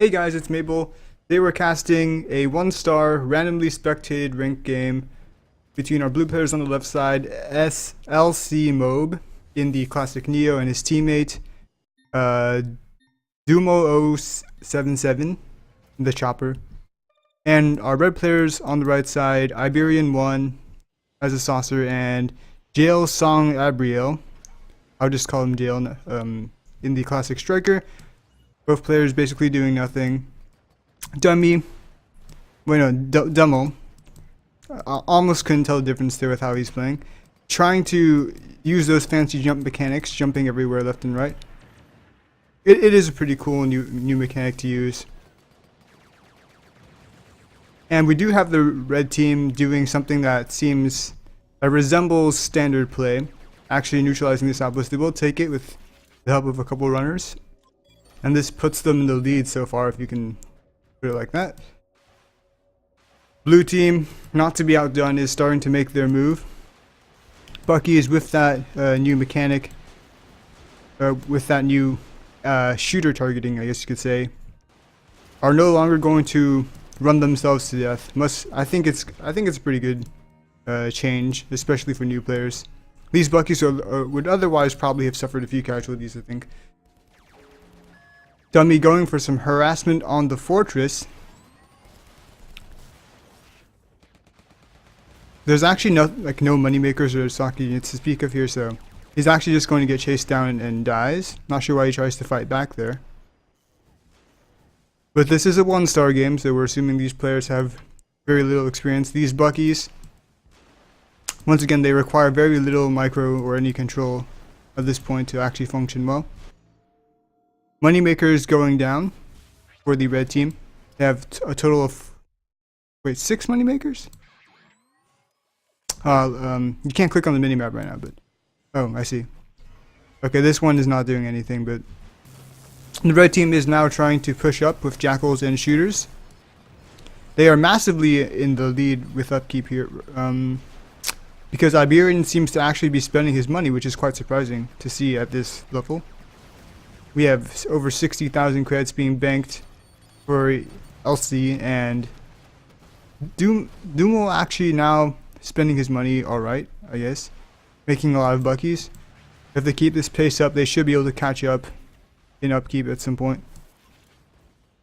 Hey guys, it's Mabel. Today we're casting a 1-star randomly spectated ranked game between our blue players on the left side, Elsimobe in the classic Neo and his teammate, dumle077, the chopper. And our red players on the right side, Iberian1 as a saucer and jailsongbriel. I'll just call him Jail in the classic striker. Both players basically doing nothing. Dummy. Dummel. I almost couldn't tell the difference there with how he's playing. Trying to use those fancy jump mechanics, jumping everywhere left and right. It is a pretty cool new mechanic to use. And we do have the red team doing something that resembles standard play. Actually neutralizing this outpost. They will take it with the help of a couple runners. And this puts them in the lead so far, if you can put it like that. Blue team, not to be outdone, is starting to make their move. Bucky is with that new mechanic, with that new shooter targeting, I guess you could say, are no longer going to run themselves to death. I think it's a pretty good change, especially for new players. These Buckies would otherwise probably have suffered a few casualties, I think. Dummy going for some harassment on the fortress. There's actually no moneymakers or stock units to speak of here, so he's actually just going to get chased down and dies. Not sure why he tries to fight back there. But this is a 1-star game, so we're assuming these players have very little experience. These Buckies, once again, they require very little micro or any control at this point to actually function well. Moneymakers going down for the red team. They have a total of 6 moneymakers. You can't click on the minimap right now, but oh, I see. Okay, this one is not doing anything, but the red team is now trying to push up with jackals and shooters. They are massively in the lead with upkeep here, because Iberian seems to actually be spending his money, which is quite surprising to see at this level. We have over 60,000 credits being banked for LC, and Dumle actually now spending his money alright, I guess. Making a lot of buckies. If they keep this pace up, they should be able to catch up in upkeep at some point.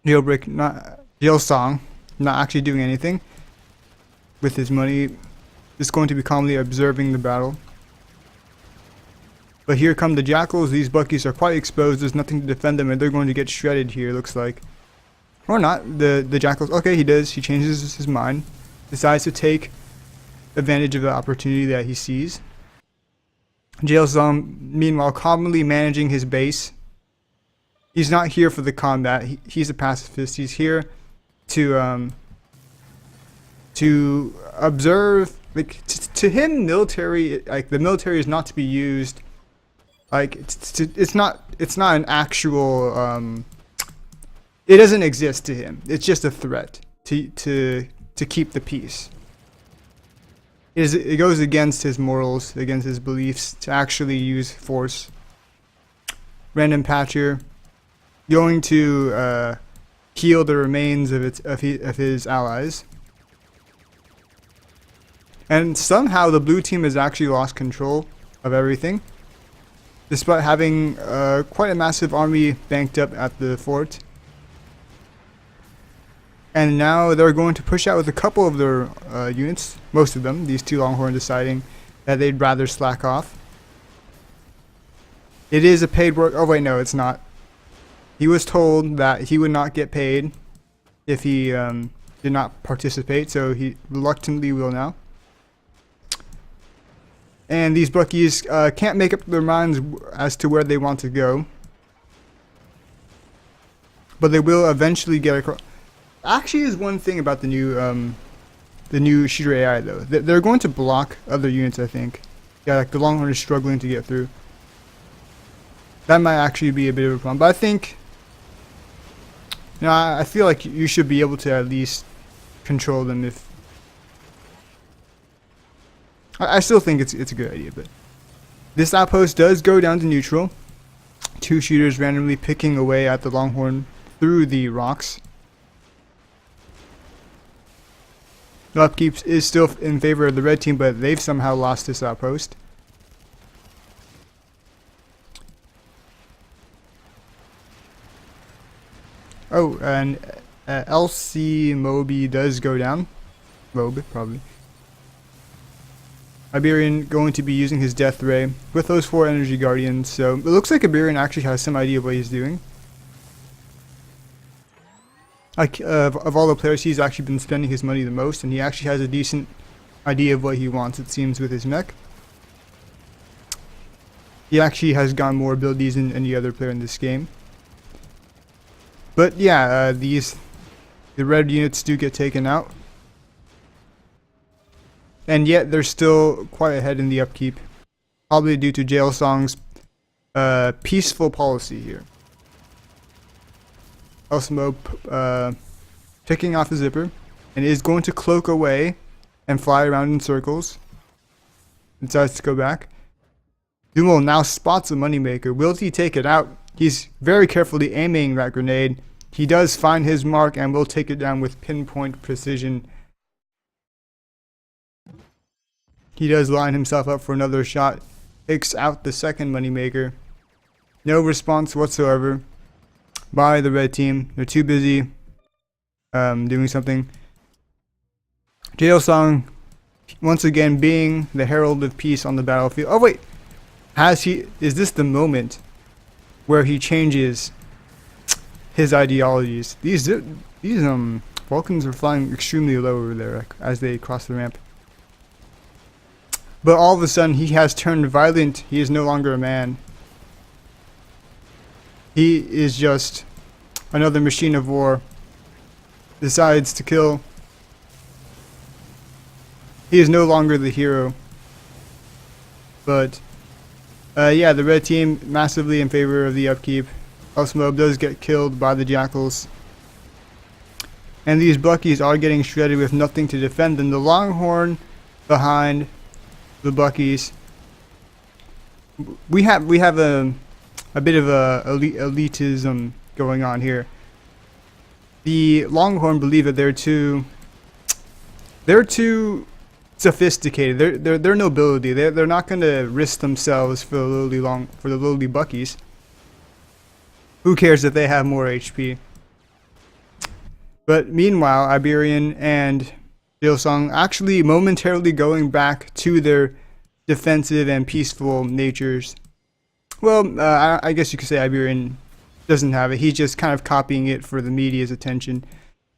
Jailsong, not actually doing anything with his money. Just going to be calmly observing the battle. But here come the jackals. These buckies are quite exposed. There's nothing to defend them, and they're going to get shredded here, looks like. Or not. The jackals. Okay, he does. He changes his mind. Decides to take advantage of the opportunity that he sees. Jailsong, meanwhile, calmly managing his base. He's not here for the combat. He's a pacifist. He's here to observe. To him, the military is not to be used. It's not an actual. It doesn't exist to him. It's just a threat to keep the peace. It goes against his morals, against his beliefs to actually use force. Random patcher, going to heal the remains of his allies. And somehow the blue team has actually lost control of everything, despite having quite a massive army banked up at the fort. And now they're going to push out with a couple of their units, most of them, these two Longhorn deciding that they'd rather slack off. It is a paid work. Oh wait, no, it's not. He was told that he would not get paid if he did not participate, so he reluctantly will now. And these buckies can't make up their minds as to where they want to go, but they will eventually get across. Actually, is one thing about the new shooter AI though. They're going to block other units, I think. Yeah, like the Longhorn is struggling to get through. That might actually be a bit of a problem, but I think, I feel like you should be able to at least control them if. I still think it's a good idea, but this outpost does go down to neutral. 2 shooters randomly picking away at the Longhorn through the rocks. The upkeep is still in favor of the red team, but they've somehow lost this outpost. Oh, and Elsimobe does go down. Mobe, probably. Iberian going to be using his Death Ray with those 4 Energy Guardians, so it looks like Iberian actually has some idea of what he's doing. Like, of all the players, he's actually been spending his money the most, and he actually has a decent idea of what he wants, it seems, with his mech. He actually has gotten more abilities than any other player in this game. But yeah, the red units do get taken out. And yet they're still quite ahead in the upkeep. Probably due to Jailsong's peaceful policy here. Elsimobe picking off the zipper and is going to cloak away and fly around in circles. Decides to go back. Dumle now spots a moneymaker. Will he take it out? He's very carefully aiming that grenade. He does find his mark and will take it down with pinpoint precision. He does line himself up for another shot. Takes out the second moneymaker. No response whatsoever by the red team. They're too busy doing something. Jailsong once again being the herald of peace on the battlefield. Oh wait, is this the moment where he changes his ideologies? These Vulcans are flying extremely low over there as they cross the ramp. But all of a sudden he has turned violent. He is no longer a man. He is just another machine of war. Decides to kill. He is no longer the hero. But yeah, the red team massively in favor of the upkeep. Elsimobe does get killed by the jackals. And these Buckies are getting shredded with nothing to defend them. The Longhorn behind the Buckies. We have a bit of a elitism going on here. The Longhorn believe that they're too sophisticated. They're nobility. They're not going to risk themselves for the lowly Buckies. Who cares if they have more HP? But meanwhile, Iberian and Jailsong actually momentarily going back to their defensive and peaceful natures. Well, I guess you could say Iberian doesn't have it. He's just kind of copying it for the media's attention.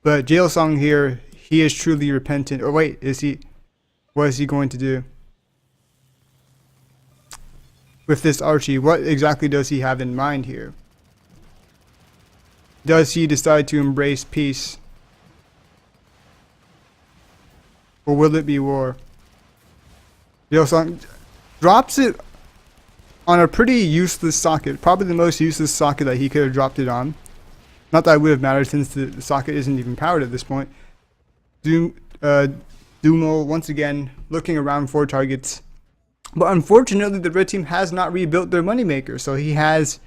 But Jailsong here, he is truly repentant. Or wait, what is he going to do with this Archie? What exactly does he have in mind here? Does he decide to embrace peace? Or will it be war? Jailsong drops it on a pretty useless socket. Probably the most useless socket that he could have dropped it on. Not that it would have mattered since the socket isn't even powered at this point. Dumle once again looking around for targets. But unfortunately the red team has not rebuilt their moneymaker. So he has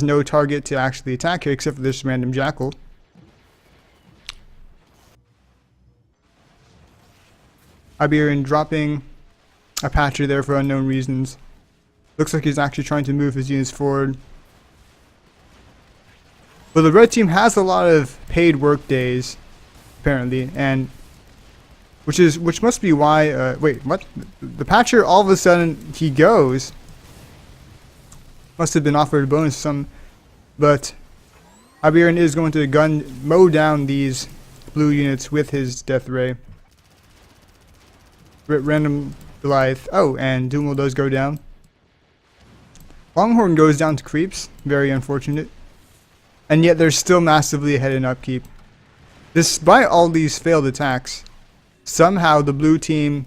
no target to actually attack here except for this random jackal. Iberian dropping a patcher there for unknown reasons. Looks like he's actually trying to move his units forward. But the red team has a lot of paid work days, apparently, and which must be why. Wait, what? The patcher all of a sudden he goes. Must have been offered a bonus or something. But Iberian is going to mow down these blue units with his death ray. Random Goliath. Oh, and Dumle does go down. Longhorn goes down to creeps. Very unfortunate. And yet they're still massively ahead in upkeep. Despite all these failed attacks, somehow the blue team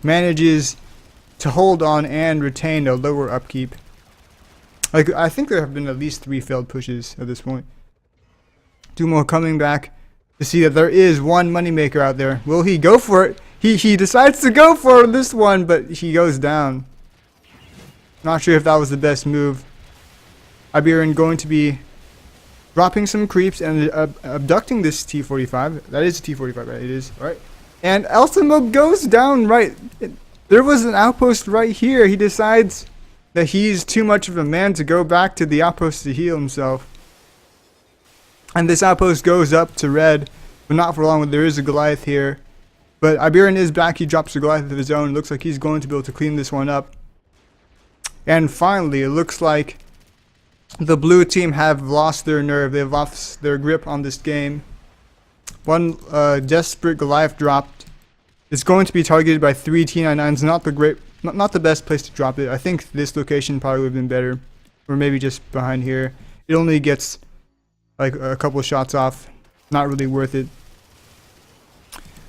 manages to hold on and retain a lower upkeep. Like, I think there have been at least 3 failed pushes at this point. Dumle coming back to see that there is one moneymaker out there. Will he go for it? He decides to go for this one, but he goes down. Not sure if that was the best move. Iberian going to be dropping some creeps and abducting this T-45. That is a T-45, right? It is. All right. And Elsimobe goes down right. There was an outpost right here. He decides that he's too much of a man to go back to the outpost to heal himself. And this outpost goes up to red, but not for long. There is a Goliath here. But Iberian is back. He drops a Goliath of his own. Looks like he's going to be able to clean this one up. And finally, it looks like the blue team have lost their nerve. They've lost their grip on this game. One desperate Goliath dropped. It's going to be targeted by 3 T99s. Not the best place to drop it. I think this location probably would have been better. Or maybe just behind here. It only gets like a couple shots off. Not really worth it.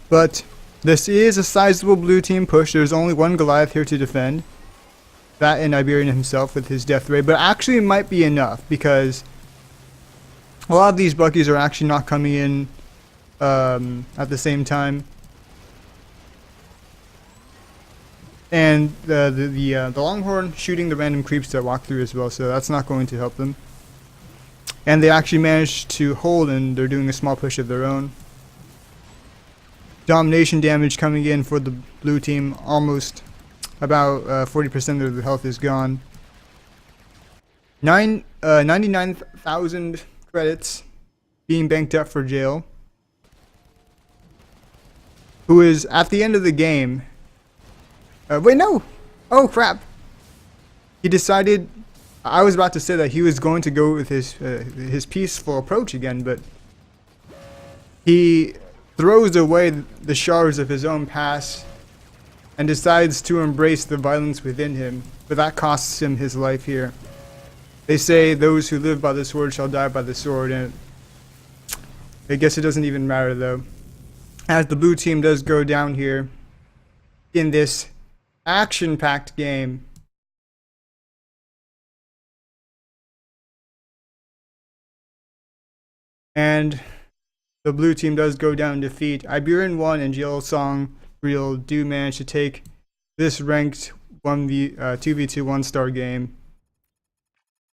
But this is a sizable blue team push. There's only one Goliath here to defend. That and Iberian himself with his death ray. But actually it might be enough because a lot of these Buckies are actually not coming in at the same time. And the Longhorn shooting the random creeps that walk through as well, so that's not going to help them. And they actually managed to hold, and they're doing a small push of their own. Domination damage coming in for the blue team, almost about 40% of the health is gone. 99,000 credits being banked up for Jail, who is at the end of the game. Wait, no! Oh crap! He decided. I was about to say that he was going to go with his peaceful approach again, but he throws away the shards of his own past and decides to embrace the violence within him, but that costs him his life here. They say those who live by the sword shall die by the sword, and I guess it doesn't even matter though, as the blue team does go down here in this action-packed game. And the blue team does go down in defeat. Iberian1 and jailsongbriel do manage to take this ranked 2v2 1-star game.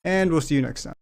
And we'll see you next time.